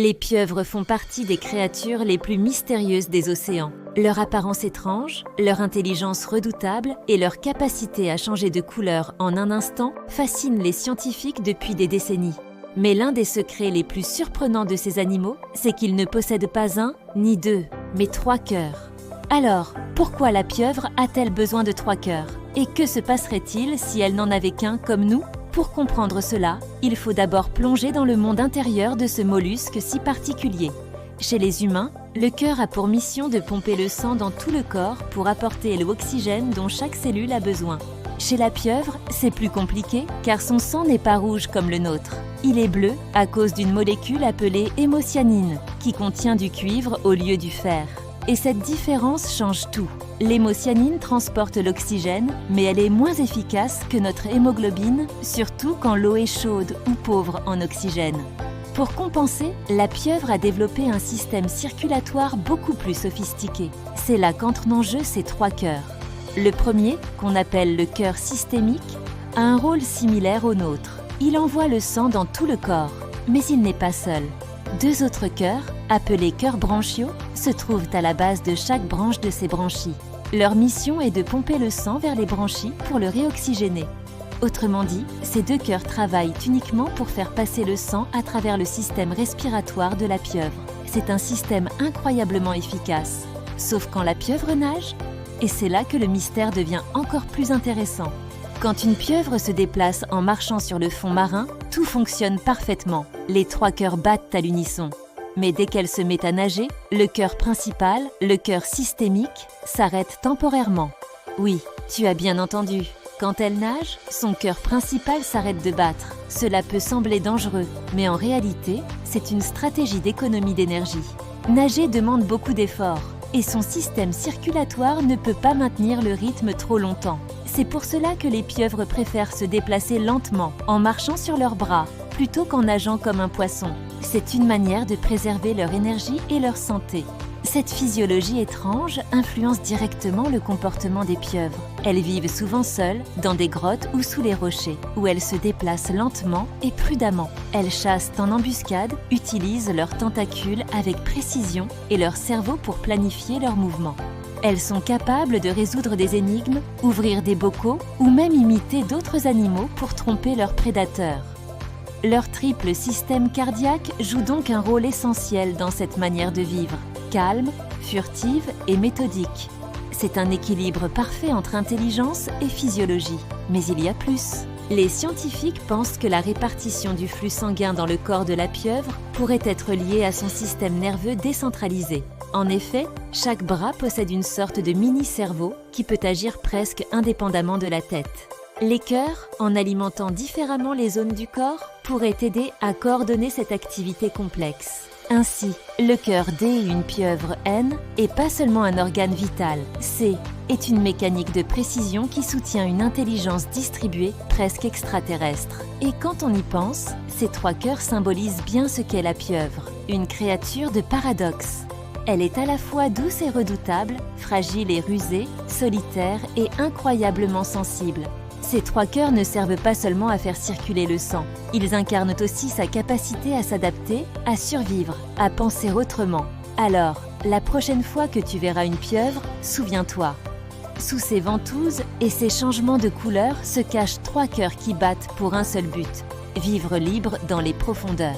Les pieuvres font partie des créatures les plus mystérieuses des océans. Leur apparence étrange, leur intelligence redoutable et leur capacité à changer de couleur en un instant fascinent les scientifiques depuis des décennies. Mais l'un des secrets les plus surprenants de ces animaux, c'est qu'ils ne possèdent pas un ni deux, mais 3 cœurs. Alors, pourquoi la pieuvre a-t-elle besoin de 3 cœurs? Et que se passerait-il si elle n'en avait qu'un comme nous? Pour comprendre cela, il faut d'abord plonger dans le monde intérieur de ce mollusque si particulier. Chez les humains, le cœur a pour mission de pomper le sang dans tout le corps pour apporter l'oxygène dont chaque cellule a besoin. Chez la pieuvre, c'est plus compliqué car son sang n'est pas rouge comme le nôtre. Il est bleu à cause d'une molécule appelée hémocyanine qui contient du cuivre au lieu du fer. Et cette différence change tout. L'hémocyanine transporte l'oxygène, mais elle est moins efficace que notre hémoglobine, surtout quand l'eau est chaude ou pauvre en oxygène. Pour compenser, la pieuvre a développé un système circulatoire beaucoup plus sophistiqué. C'est là qu'entrent en jeu ses 3 cœurs. Le premier, qu'on appelle le cœur systémique, a un rôle similaire au nôtre. Il envoie le sang dans tout le corps, mais il n'est pas seul. 2 autres cœurs, appelés cœurs branchiaux, se trouvent à la base de chaque branche de ces branchies. Leur mission est de pomper le sang vers les branchies pour le réoxygéner. Autrement dit, ces 2 cœurs travaillent uniquement pour faire passer le sang à travers le système respiratoire de la pieuvre. C'est un système incroyablement efficace, sauf quand la pieuvre nage. Et c'est là que le mystère devient encore plus intéressant. Quand une pieuvre se déplace en marchant sur le fond marin, tout fonctionne parfaitement. Les 3 cœurs battent à l'unisson. Mais dès qu'elle se met à nager, le cœur principal, le cœur systémique, s'arrête temporairement. Oui, tu as bien entendu. Quand elle nage, son cœur principal s'arrête de battre. Cela peut sembler dangereux, mais en réalité, c'est une stratégie d'économie d'énergie. Nager demande beaucoup d'efforts, et son système circulatoire ne peut pas maintenir le rythme trop longtemps. C'est pour cela que les pieuvres préfèrent se déplacer lentement, en marchant sur leurs bras, plutôt qu'en nageant comme un poisson. C'est une manière de préserver leur énergie et leur santé. Cette physiologie étrange influence directement le comportement des pieuvres. Elles vivent souvent seules, dans des grottes ou sous les rochers, où elles se déplacent lentement et prudemment. Elles chassent en embuscade, utilisent leurs tentacules avec précision et leur cerveau pour planifier leurs mouvements. Elles sont capables de résoudre des énigmes, ouvrir des bocaux ou même imiter d'autres animaux pour tromper leurs prédateurs. Leur triple système cardiaque joue donc un rôle essentiel dans cette manière de vivre, calme, furtive et méthodique. C'est un équilibre parfait entre intelligence et physiologie. Mais il y a plus. Les scientifiques pensent que la répartition du flux sanguin dans le corps de la pieuvre pourrait être liée à son système nerveux décentralisé. En effet, chaque bras possède une sorte de mini-cerveau qui peut agir presque indépendamment de la tête. Les cœurs, en alimentant différemment les zones du corps, pourraient aider à coordonner cette activité complexe. Ainsi, le cœur d'une pieuvre N est pas seulement un organe vital, est une mécanique de précision qui soutient une intelligence distribuée presque extraterrestre. Et quand on y pense, ces 3 cœurs symbolisent bien ce qu'est la pieuvre, une créature de paradoxe. Elle est à la fois douce et redoutable, fragile et rusée, solitaire et incroyablement sensible. Ces 3 cœurs ne servent pas seulement à faire circuler le sang. Ils incarnent aussi sa capacité à s'adapter, à survivre, à penser autrement. Alors, la prochaine fois que tu verras une pieuvre, souviens-toi. Sous ses ventouses et ses changements de couleur se cachent 3 cœurs qui battent pour un seul but, vivre libre dans les profondeurs.